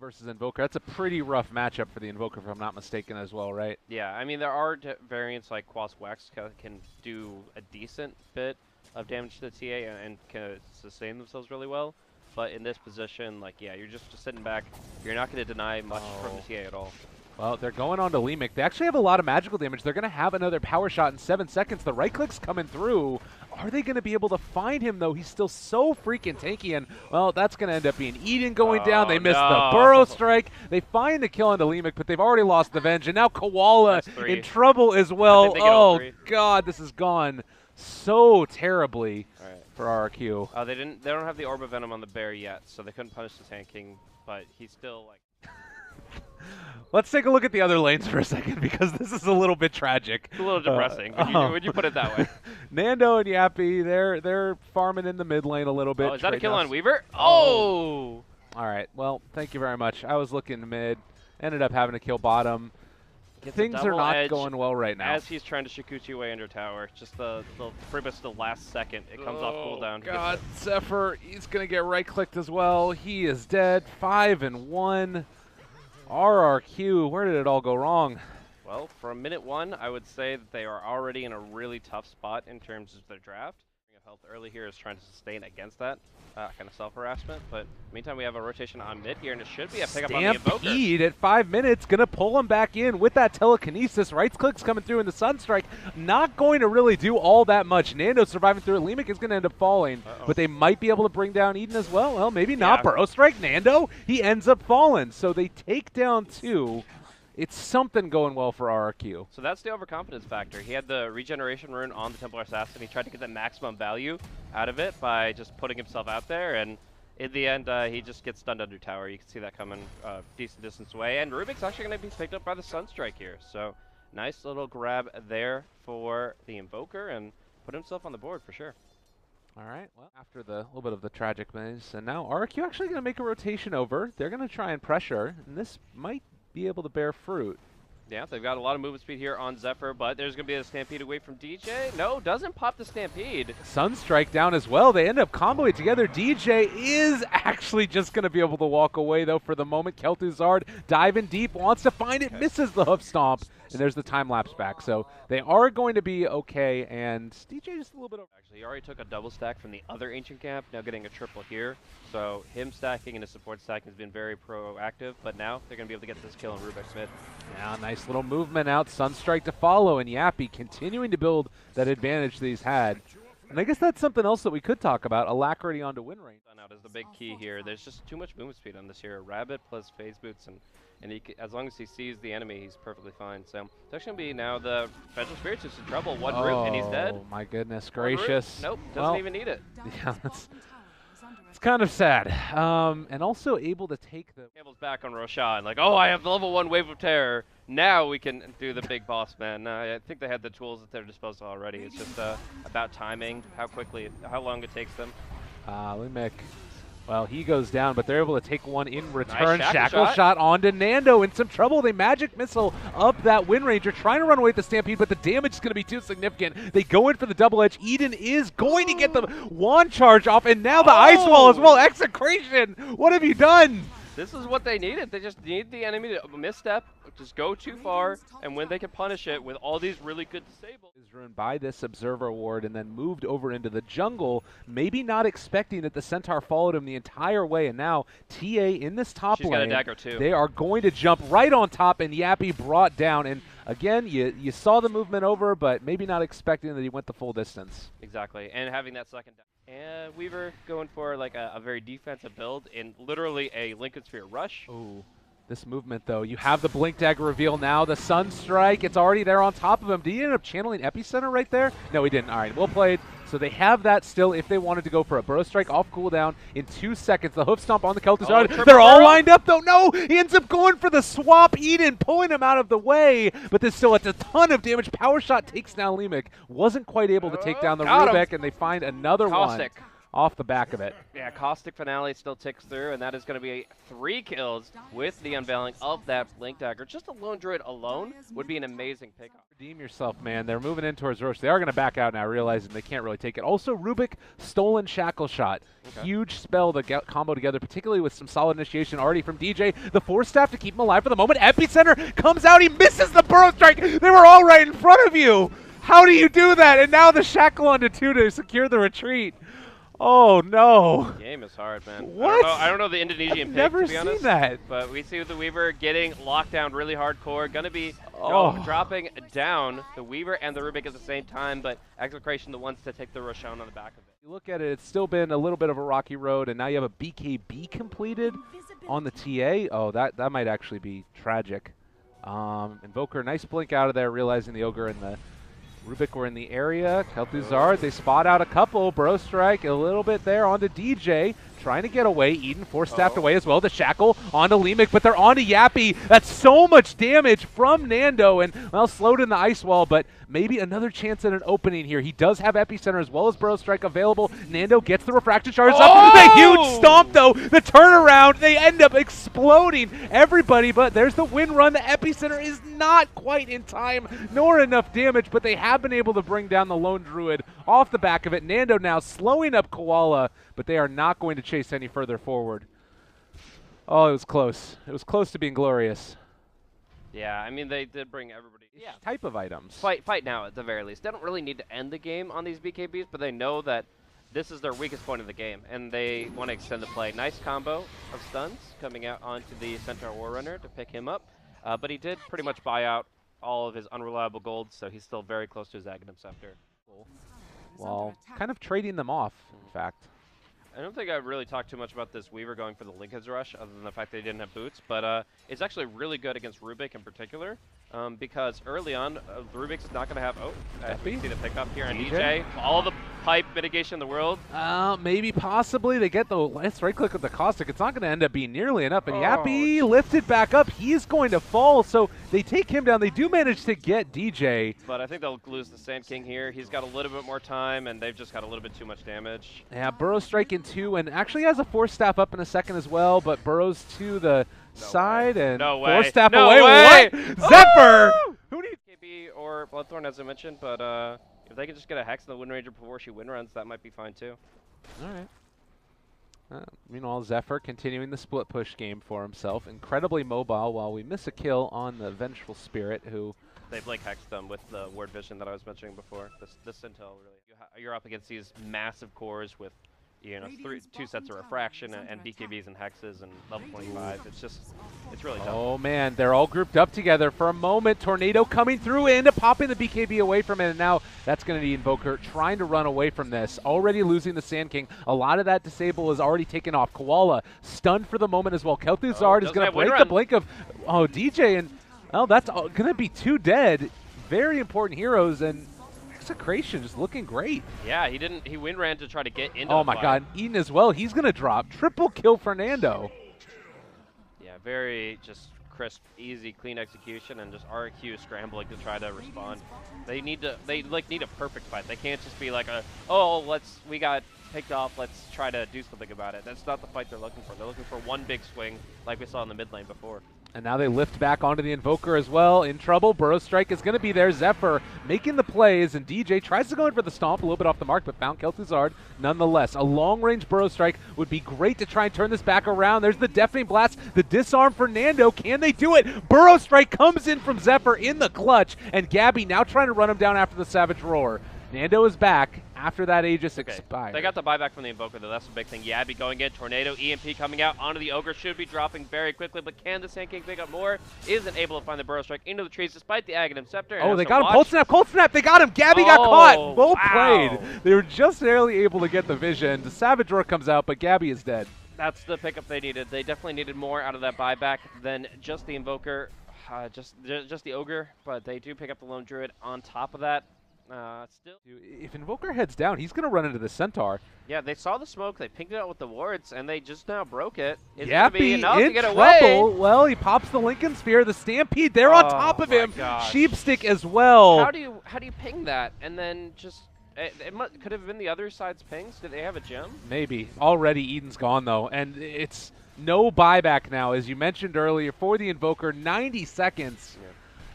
versus Invoker. That's a pretty rough matchup for the Invoker, if I'm not mistaken, as well, right? Yeah, I mean, there are variants like Quas Wax can do a decent bit of damage to the TA and can sustain themselves really well. But in this position, like, yeah, you're just sitting back. You're not going to deny much from the TA at all. Well, they're going on to Leemic. They actually have a lot of magical damage. They're going to have another power shot in 7 seconds. The right click's coming through. Are they going to be able to find him, though? He's still so freaking tanky, and, well, that's going to end up being Eden going down. They missed the Burrow strike. They find the kill on Leemic, but they've already lost the Venge, and now Koala in trouble as well. Oh, God, this has gone so terribly for RRQ. They don't have the Orb of Venom on the bear yet, so they couldn't punish the tanking, but he's still, like... Let's take a look at the other lanes for a second, because this is a little bit tragic. It's a little depressing when you put it that way. Nando and Yappy, they're farming in the mid lane a little bit. Oh, is that a kill on Weaver? Oh! All right, well, thank you very much. I was looking mid, ended up having to kill bottom. Things are not going well right now. As he's trying to Shikuchi away under tower, just pretty much the last second, it comes off cooldown. God, Zephyr, he's going to get right-clicked as well. He is dead, 5-1. RRQ, where did it all go wrong? Well, from minute 1, I would say that they are already in a really tough spot in terms of their draft. Health early here is trying to sustain against that kind of self-harassment, but meantime we have a rotation on mid here, and it should be a pickup on the Invoker. Stampede at 5 minutes, gonna pull him back in with that telekinesis. Right click's coming through in the Sunstrike, not going to really do all that much. Nando surviving through it. Leemic is gonna end up falling, but they might be able to bring down Eden as well. Well, maybe not. Burrow strike Nando, he ends up falling, so they take down 2. It's something going well for RRQ. So that's the overconfidence factor. He had the regeneration rune on the Templar Assassin. He tried to get the maximum value out of it by just putting himself out there, and in the end, he just gets stunned under tower. You can see that coming a decent distance away, and Rubik's actually going to be picked up by the Sunstrike here. So nice little grab there for the Invoker, and put himself on the board for sure. All right, well, after the little bit of the tragic maze, and now RRQ actually going to make a rotation over. They're going to try and pressure, and this might be able to bear fruit. Yeah, they've got a lot of movement speed here on Zephyr, but there's going to be a Stampede away from DJ. No, doesn't pop the Stampede. Sunstrike down as well. They end up comboing together. DJ is actually just going to be able to walk away, though, for the moment. Kel'Thuzad diving deep, wants to find it, misses the hoof stomp, and there's the time lapse back. So they are going to be okay, and DJ just a little bit over. Actually, he already took a double stack from the other Ancient Camp, now getting a triple here. So him stacking and his support stacking has been very proactive, but now they're going to be able to get this kill on Rubik's mid. Yeah, nice little movement out. Sunstrike to follow, and Yappy continuing to build that advantage that he's had. And I guess that's something else that we could talk about, alacrity onto win range. Out is the big key here. There's just too much movement speed on this here. Rabbit plus phase boots, and he, as long as he sees the enemy, he's perfectly fine. So it's actually going to be now the Federal Spirits is in trouble. One root, and he's dead. Oh, my goodness gracious. Nope, doesn't even need it. Yeah, it's kind of sad. And also able to take the... Campbell's back on Roshan, like, oh, I have the level 1 Wave of Terror. Now we can do the big boss, man. I think they had the tools at their disposal already. It's just about timing, how long it takes them. Leemic, well, he goes down, but they're able to take one in return. Nice shackle shot onto Nando in some trouble. They magic missile up that Wind Ranger, trying to run away with the Stampede, but the damage is going to be too significant. They go in for the double edge. Eden is going to get the wand charge off, and now the Ice Wall as well. Execration, what have you done? This is what they needed. They just need the enemy to misstep, just go too far, and when they can punish it with all these really good disables. Is ruined by this Observer Award and then moved over into the jungle, maybe not expecting that the Centaur followed him the entire way, and now TA in this top lane. She's got a dagger too. They are going to jump right on top, and Yappy brought down, and again, you saw the movement over, but maybe not expecting that he went the full distance. Exactly, and having that second down. And Weaver going for like a very defensive build in literally a Lincoln Sphere rush. Oh, this movement though. You have the Blink Dagger reveal now. The Sunstrike, it's already there on top of him. Did he end up channeling Epicenter right there? No, he didn't. All right, well played. So they have that still if they wanted to go for a Burrow Strike off cooldown in 2 seconds. The hoof stomp on the Kel'Thuzad. They're all lined up though. No, he ends up going for the swap. Eden pulling him out of the way, but there's still a ton of damage. Power shot takes down Leemic. Wasn't quite able to take down the Rubik, and they find another one off the back of it. Yeah, Caustic Finale still ticks through, and that is going to be 3 kills with the unveiling of that Blink Dagger. Just a Lone Druid alone would be an amazing pickup. Redeem yourself, man. They're moving in towards Roche. They are going to back out now, realizing they can't really take it. Also, Rubik, Stolen Shackle Shot. Okay. Huge spell to get combo together, particularly with some solid initiation already from DJ. The Force Staff to keep him alive for the moment. Epicenter comes out. He misses the Burrow Strike. They were all right in front of you. How do you do that? And now the Shackle onto 2 to secure the retreat. Oh, no. The game is hard, man. What? I don't know the Indonesian pick, never to be honest. seen that. But we see the Weaver getting locked down really hardcore. Going to be dropping down the Weaver and the Rubik at the same time, but Execration the ones to take the Roshan on the back of it. You look at it, it's still been a little bit of a rocky road, and now you have a BKB completed on the TA. Oh, that might actually be tragic. Invoker, nice blink out of there, realizing the Ogre and the Rubik were in the area. Kel'Thuzad, they spot out a couple. Bro Strike a little bit there onto DJ. Trying to get away. Eden force-staffed away as well. The Shackle onto Lemic, but they're onto Yappy. That's so much damage from Nando, and, well, slowed in the ice wall, but maybe another chance at an opening here. He does have Epicenter as well as Burrow Strike available. Nando gets the Refraction Charge up. The huge stomp, though. The turnaround. They end up exploding everybody, but there's the win run. The Epicenter is not quite in time, nor enough damage, but they have been able to bring down the Lone Druid off the back of it. Nando now slowing up Koala, but they are not going to chase any further forward. Oh, it was close. It was close to being glorious. Yeah, I mean, they did bring everybody. Yeah. Type of items. Fight now, at the very least. They don't really need to end the game on these BKBs, but they know that this is their weakest point of the game, and they want to extend the play. Nice combo of stuns coming out onto the Centaur Warrunner to pick him up, but he did pretty much buy out all of his unreliable gold, so he's still very close to his Aghanim Scepter. Well, kind of trading them off, in fact. I don't think I've really talked too much about this Weaver going for the Lincoln's Rush, other than the fact that he didn't have boots, but it's actually really good against Rubik in particular, because early on, Rubik's not going to have, you see the pickup here on DJ. All the pipe mitigation in the world. Maybe, possibly, they get the last right click with the Caustic. It's not going to end up being nearly enough, and Yappy lifted back up. He's going to fall, so they take him down. They do manage to get DJ. But I think they'll lose the Sand King here. He's got a little bit more time, and they've just got a little bit too much damage. Yeah, Burrow Strike in 2, and actually has a Force Staff up in a second as well, but Burrows to the side and Force Staff away. What? Zephyr! Who needs KB or Bloodthorn, as I mentioned, but if they can just get a Hex in the Wind Ranger before she win runs, that might be fine too. All right. Meanwhile, Zephyr continuing the split push game for himself. Incredibly mobile while we miss a kill on the Vengeful Spirit, who... They've like hexed them with the Word Vision that I was mentioning before. This intel, really. You're up against these massive cores with, you know, 2 sets of refraction and BKBs and hexes and level 25. It's really tough. Oh man, they're all grouped up together for a moment. Tornado coming through and popping the BKB away from it, and now that's going to be Invoker trying to run away from this. Already losing the Sand King. A lot of that disable is already taken off. Koala stunned for the moment as well. Kel'Thuzad is going to break the blink of DJ, and that's going to be 2 dead. Very important heroes, and Execration just looking great. Yeah, he win ran to try to get into the fight. God, Eden as well. He's going to drop. Triple kill Fernando. Yeah, very just crisp, easy, clean execution, and just RQ scrambling to try to respond. They need a perfect fight. They can't just be like we got picked off, let's try to do something about it. That's not the fight they're looking for. They're looking for one big swing like we saw in the mid lane before. And now they lift back onto the Invoker as well. In trouble. Burrow Strike is going to be there. Zephyr making the plays, and DJ tries to go in for the stomp, a little bit off the mark, but found Kel'Thuzad nonetheless. A long-range Burrow Strike would be great to try and turn this back around. There's the Deafening Blast, the disarm for Nando. Can they do it? Burrow Strike comes in from Zephyr in the clutch, and Gabby now trying to run him down after the Savage Roar. Nando is back after that Aegis expired. They got the buyback from the Invoker, though. That's the big thing. Yabby going in. Tornado, EMP coming out onto the Ogre. Should be dropping very quickly, but can the Sand King pick up more? Isn't able to find the Burrow Strike into the trees despite the Aghanim Scepter. Oh, they got him. Cold Snap. They got him. Gabby got caught. Well played. They were just barely able to get the vision. The Savage Roar comes out, but Gabby is dead. That's the pickup they needed. They definitely needed more out of that buyback than just the Invoker, just the Ogre, but they do pick up the Lone Druid on top of that. If Invoker heads down, he's going to run into the Centaur. Yeah, they saw the smoke, they pinged it out with the wards, and they just now broke it. Yappy in trouble. Well, he pops the Lincoln Sphere, the Stampede, they're on top of him. Sheepstick as well. How do you ping that and then just Could have been the other side's pings. Did they have a gem? Maybe. Already Eden's gone, though, and it's no buyback now, as you mentioned earlier, for the Invoker, 90 seconds. Yeah.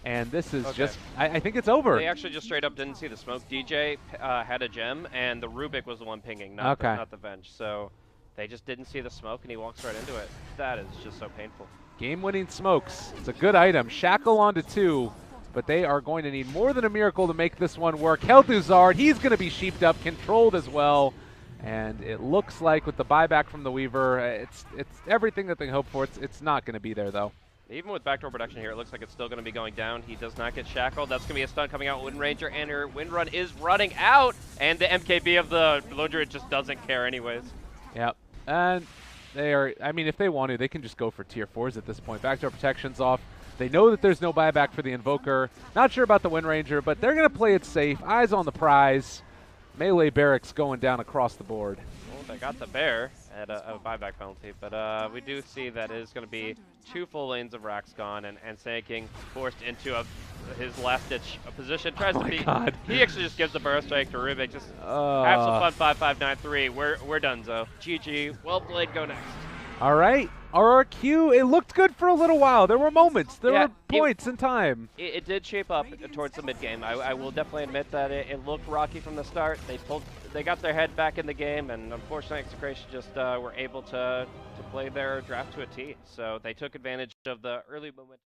And this is just, I think it's over. They actually just straight up didn't see the smoke. DJ had a gem, and the Rubik was the one pinging, not the Venge. So they just didn't see the smoke, and he walks right into it. That is just so painful. Game-winning smokes. It's a good item. Shackle onto 2, but they are going to need more than a miracle to make this one work. Helduzard, he's going to be sheeped up, controlled as well. And it looks like with the buyback from the Weaver, it's everything that they hope for. It's not going to be there, though. Even with backdoor production here, it looks like it's still going to be going down. He does not get shackled. That's going to be a stun coming out. Wind Ranger and her Wind Run is running out. And the MKB of the Lone Druid just doesn't care anyways. Yep. And they are, I mean, if they want to, they can just go for tier 4s at this point. Backdoor protection's off. They know that there's no buyback for the Invoker. Not sure about the Wind Ranger, but they're going to play it safe. Eyes on the prize. Melee barracks going down across the board. Well, they got the bear at a buyback penalty, but we do see that it is going to be 2 full lanes of Rax gone, and Sand King forced into his last-ditch position. Tries to beat. God. He actually just gives the burrow strike to Rubik. Just have some fun. 5-5-9-3. We're done, Zo. GG. Well played. Go next. All right. RRQ, it looked good for a little while. There were moments. There were points in time. It did shape up towards the mid-game. I will definitely admit that it looked rocky from the start. They got their head back in the game, and unfortunately Execration just were able to play their draft to a T. So they took advantage of the early moment.